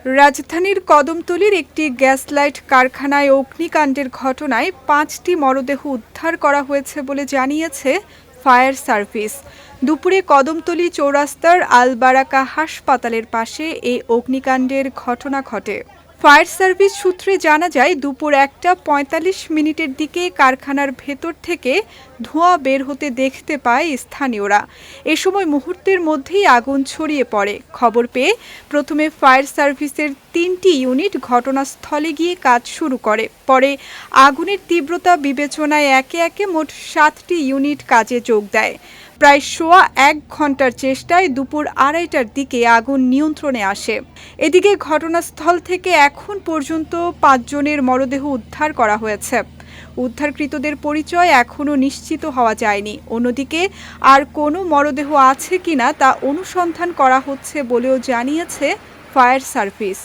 রাজধানীর কদমতলীর একটি gas light কারখানায় অগ্নিকাণ্ডের ঘটনায় ৫টি মরদেহ উদ্ধার করা হয়েছে বলে জানিয়েছে ফায়ার সার্ভিস। দুপুরে কদমতলী চৌরাস্তার আল বারাকা হাসপাতালের পাশে এই অগ্নিকাণ্ডের ঘটনা ঘটে। ফায়ার সার্ভিস সূত্রে জানা যায়, দুপুর ১টা ৪৫ দিকে কারখানার ভেতর থেকে ধোঁয়া বের হতে দেখতে পায় স্থানীয়রা। এ সময় মুহূর্তের মধ্যেই আগুন ছড়িয়ে পড়ে। খবর পেয়ে প্রথমে ফায়ার সার্ভিসের ৩টি ইউনিট ঘটনাস্থলে গিয়ে কাজ শুরু করে। পরে আগুনের তীব্রতা বিবেচনায় একে একে মোট ৭টি ইউনিট কাজে যোগ দেয়। প্রায় সোয়া ১ ঘন্টার চেষ্টায় দুপুর ২:৩০টার দিকে আগুন নিয়ন্ত্রণে আসে। এদিকে ঘটনাস্থল থেকে এখন পর্যন্ত ৫ জনের মরদেহ উদ্ধার করা হয়েছে। উদ্ধারকৃতদের পরিচয় এখনও নিশ্চিত হওয়া যায়নি। অন্যদিকে আর কোনো মরদেহ আছে কিনা তা অনুসন্ধান করা হচ্ছে বলেও জানিয়েছে ফায়ার সার্ভিস।